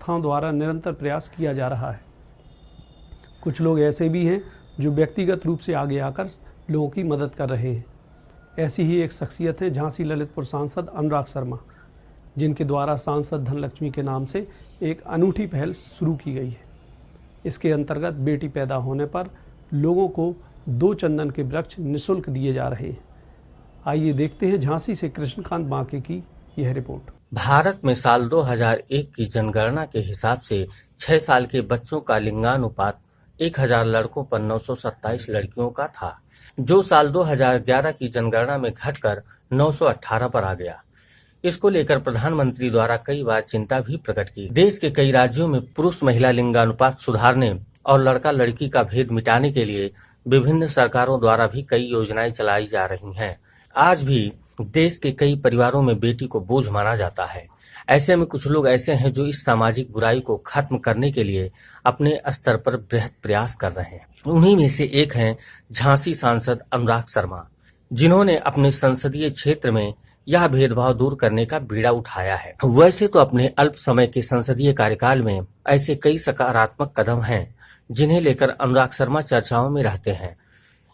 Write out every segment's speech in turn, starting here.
संस्थाओं द्वारा निरंतर प्रयास किया जा रहा है। कुछ लोग ऐसे भी हैं जो व्यक्तिगत रूप से आगे आकर लोगों की मदद कर रहे हैं। ऐसी ही एक शख्सियत है झांसी ललितपुर सांसद अनुराग शर्मा, जिनके द्वारा सांसद धनलक्ष्मी के नाम से एक अनूठी पहल शुरू की गई है। इसके अंतर्गत बेटी पैदा होने पर लोगों को 2 चंदन के वृक्ष निःशुल्क दिए जा रहे हैं। आइए देखते हैं झांसी से कृष्णकांत बांके की यह रिपोर्ट। भारत में साल 2001 की जनगणना के हिसाब से 6 साल के बच्चों का लिंगानुपात 1000 लड़कों पर 927 लड़कियों का था, जो साल 2011 की जनगणना में घटकर 918 पर आ गया। इसको लेकर प्रधानमंत्री द्वारा कई बार चिंता भी प्रकट की। देश के कई राज्यों में पुरुष महिला लिंगानुपात सुधारने और लड़का लड़की का भेद मिटाने के लिए विभिन्न सरकारों द्वारा भी कई योजनाएं चलाई जा रही हैं। आज भी देश के कई परिवारों में बेटी को बोझ माना जाता है। ऐसे में कुछ लोग ऐसे हैं जो इस सामाजिक बुराई को खत्म करने के लिए अपने स्तर पर बृहद प्रयास कर रहे हैं। उन्हीं में से एक हैं झांसी सांसद अनुराग शर्मा, जिन्होंने अपने संसदीय क्षेत्र में यह भेदभाव दूर करने का बीड़ा उठाया है। वैसे तो अपने अल्प समय के संसदीय कार्यकाल में ऐसे कई सकारात्मक कदम हैं जिन्हें लेकर अनुराग शर्मा चर्चाओं में रहते हैं।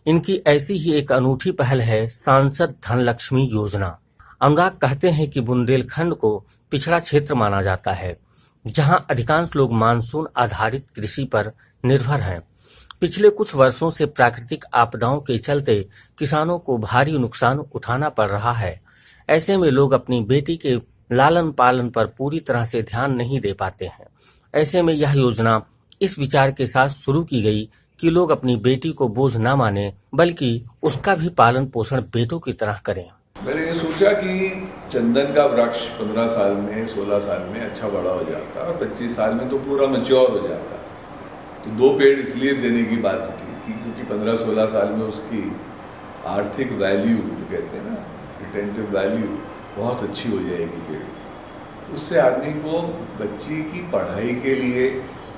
इनकी ऐसी ही एक अनूठी पहल है सांसद धनलक्ष्मी योजना। अनुराग कहते हैं कि बुंदेलखंड को पिछड़ा क्षेत्र माना जाता है, जहां अधिकांश लोग मानसून आधारित कृषि पर निर्भर हैं। पिछले कुछ वर्षों से प्राकृतिक आपदाओं के चलते किसानों को भारी नुकसान उठाना पड़ रहा है। ऐसे में लोग अपनी बेटी के लालन पालन पर पूरी तरह से ध्यान नहीं दे पाते हैं। ऐसे में यह योजना इस विचार के साथ शुरू की गई कि लोग अपनी बेटी को बोझ न माने, बल्कि उसका भी पालन पोषण बेटों की तरह करें। मैंने ये सोचा कि चंदन का वृक्ष 15 साल में 16 साल में अच्छा बड़ा हो जाता और 25 साल में तो पूरा मैच्योर हो जाता। तो 2 पेड़ इसलिए देने की बात की क्योंकि 15-16 साल में उसकी आर्थिक वैल्यू जो कहते हैं ना, रिटेंटिव वैल्यू बहुत अच्छी हो जाएगी पेड़ की। उससे आदमी को बच्ची की पढ़ाई के लिए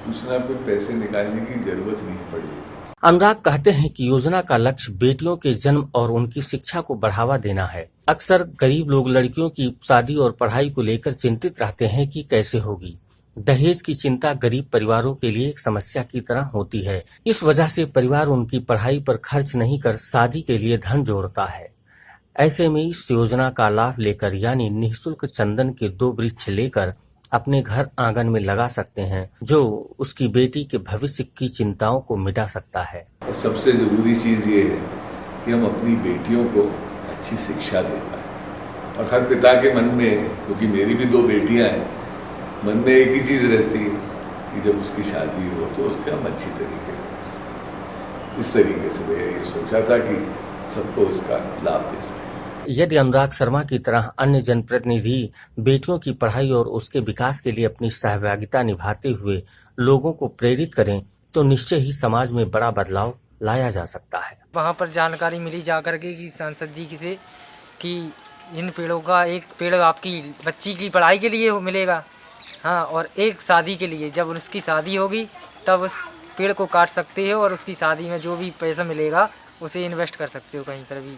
कुछ ना कुछ पैसे निकालने की जरूरत नहीं पड़ेगी। अनुराग कहते हैं कि योजना का लक्ष्य बेटियों के जन्म और उनकी शिक्षा को बढ़ावा देना है। अक्सर गरीब लोग लड़कियों की शादी और पढ़ाई को लेकर चिंतित रहते हैं कि कैसे होगी। दहेज की चिंता गरीब परिवारों के लिए एक समस्या की तरह होती है। इस वजह से परिवार उनकी पढ़ाई पर खर्च नहीं कर शादी के लिए धन जोड़ता है। ऐसे में इस योजना का लाभ लेकर यानी निःशुल्क चंदन के 2 वृक्ष लेकर अपने घर आंगन में लगा सकते हैं, जो उसकी बेटी के भविष्य की चिंताओं को मिटा सकता है। और सबसे जरूरी चीज ये है कि हम अपनी बेटियों को अच्छी शिक्षा दे पाए। और हर पिता के मन में, क्योंकि मेरी भी 2 बेटियां हैं, मन में एक ही चीज रहती है कि जब उसकी शादी हो तो उसका हम अच्छी तरीके से कर सकें। इस तरीके से मैंने ये सोचा था कि सबको उसका लाभ दे सकें। यदि अनुराग शर्मा की तरह अन्य जनप्रतिनिधि बेटियों की पढ़ाई और उसके विकास के लिए अपनी सहभागिता निभाते हुए लोगों को प्रेरित करें तो निश्चय ही समाज में बड़ा बदलाव लाया जा सकता है। वहाँ पर जानकारी मिली जाकर के कि सांसद जी से कि इन पेड़ों का एक पेड़ आपकी बच्ची की पढ़ाई के लिए मिलेगा, हाँ, और एक शादी के लिए, जब उसकी शादी होगी तब उस पेड़ को काट सकते हो और उसकी शादी में जो भी पैसा मिलेगा उसे इन्वेस्ट कर सकते हो कहीं पर भी।